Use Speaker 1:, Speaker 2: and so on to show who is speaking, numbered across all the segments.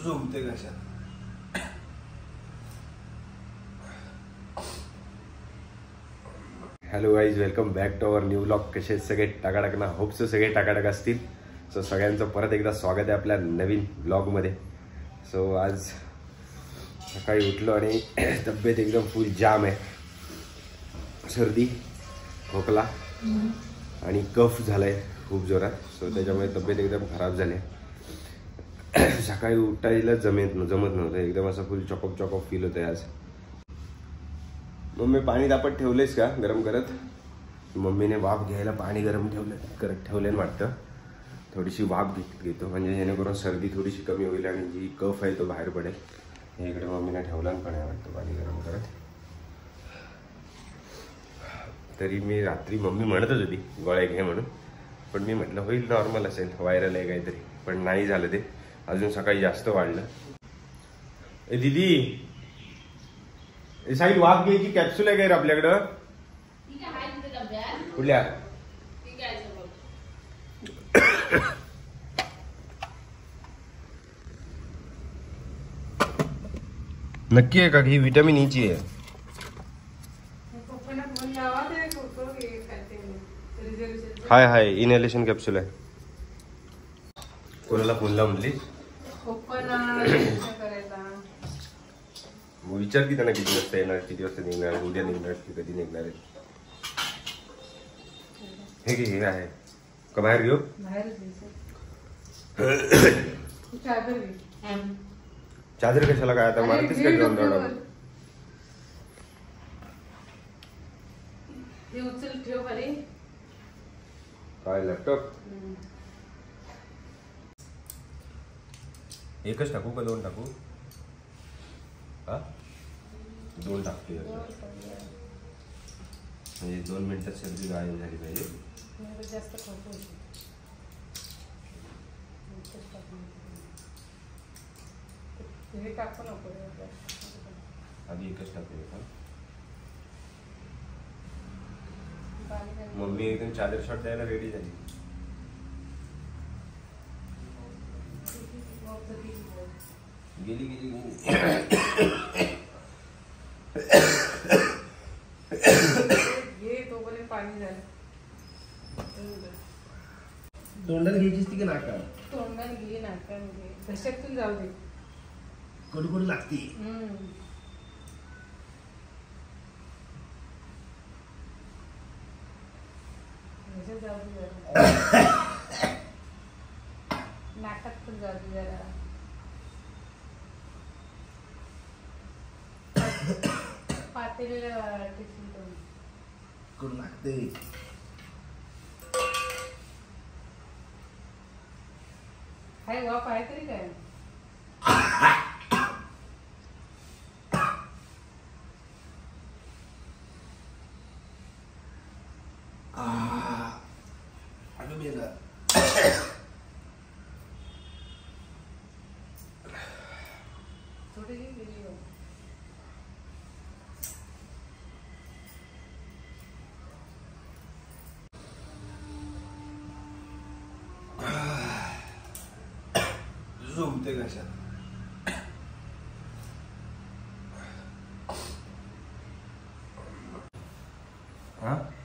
Speaker 1: झोमते कशा. Hello guys, welcome back to our new vlog. कसे सगळे टाकाटाक ना. होप्स सगळे टाकाटाक असतील. सो सगळ्यांचं परत एकदा स्वागत आहे आपल्या नवीन व्लॉगमध्ये. सो आज सकाळी उठलो आणि तब्येत एकदम फुल जाम आहे. सर्दी, खोकला आणि कफ झालाय खूप जोरात. सो त्याच्यामुळे तब्येत एकदम खराब झाली. सकाळी उठायला जमत नव्हतं. एकदम असं फुल चॉकअप फील होतंय आज. मम्मी पाणी तापत ठेवलेस का गरम करत? मम्मीने वाफ घ्यायला पाणी गरम ठेवलेलं वाटतं. थोडीशी वाफ घेतो म्हणजे जेणेकरून सर्दी थोडीशी कमी होईल आणि जी कफ आहे तो बाहेर पडेल. इकडे मम्मीने ठेवलं पण आहे वाटतं पाणी गरम करत. तरी मी रात्री मम्मी म्हणतच होती गोळ्या घे म्हणून, पण मी म्हटलं होईल नॉर्मल असेल, व्हायरल आहे काहीतरी. पण नाही झालं ते. अजून सकाळी जास्त वाढलं. ए दीदी, साईड वाफ घ्यायची कॅप्सूल आहे काय रे आपल्याकडं? कुठल्या? नक्की आहे का ही विटामिन ईची आहे? हाय इनहेलेशन कॅप्सूल आहे. कोणाला फोन लावून म्हणली? विचार की त्यांना किती वाजता येणार, किती वाजता निघणार, उद्या निघणार की कधी निघणार आहे. हे आहे का बाहेर घेऊ? चादर कशाला? काय आता मारतीस का ड्रोन रॉड? काय लॅपटॉप एकच टाकू का दोन टाकू? हा, दोन टाकते म्हणजे 2 मिनिटात सर्दी गायब झाली पाहिजे. आधी एकच टाकूया का? मम्मी एकदम चादर शॉट द्यायला रेडी झाली. गेली तोंडात घ्यायचीच ती का नाका?
Speaker 2: तोंडात घे, नाका घशातून जाऊ दे.
Speaker 1: कडू लागते.
Speaker 2: नाकात पण जाऊ दे जरा. पातेलीला टिफिन
Speaker 1: कडू लागते.
Speaker 2: हाय वाफ आहे तरी काय?
Speaker 1: अगं बेला
Speaker 2: थोडी गेली.
Speaker 1: झोमते कशा.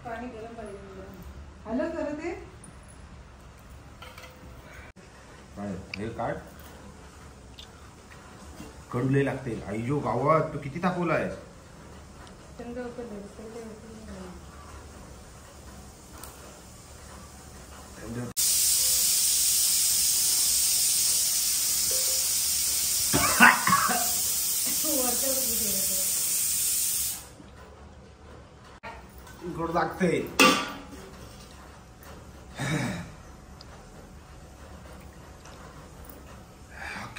Speaker 2: पाणी गरम पाहिजे. आलं खरं ते
Speaker 1: काय हे काढ. कडूले लागते. आईजो गावात तू किती तापवला आहे?
Speaker 2: थंड होतं.
Speaker 1: गोड लागते.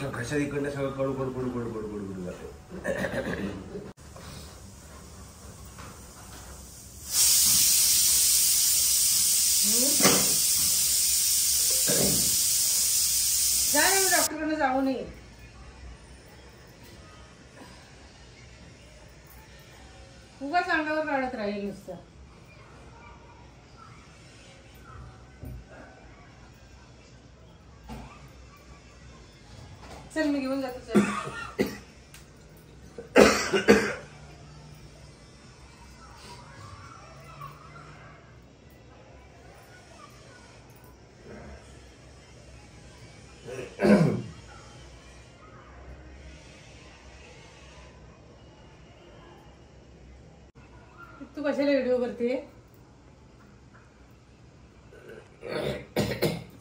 Speaker 1: घशात इकडनं सगळं कडू जाते.
Speaker 2: जा रे, डॉक्टरकडे जाऊ नये. उगाच अंगावर काढत राहील नुसतं. चल मी घेऊन जातो चल. तू कशाला व्हिडिओ करते?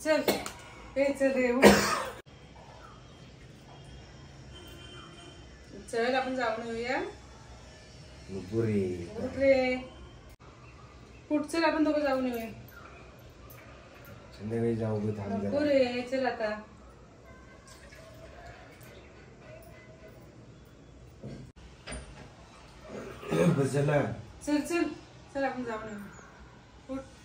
Speaker 2: चल चल रे चल आपण जाऊन येऊया. उठ रे कुठ चल आपण दोघं जाऊन येऊया.
Speaker 1: संध्याकाळी जाऊ
Speaker 2: नको रे चल आता.
Speaker 1: चला
Speaker 2: चल चल चल आपण जाऊन येऊया. उठ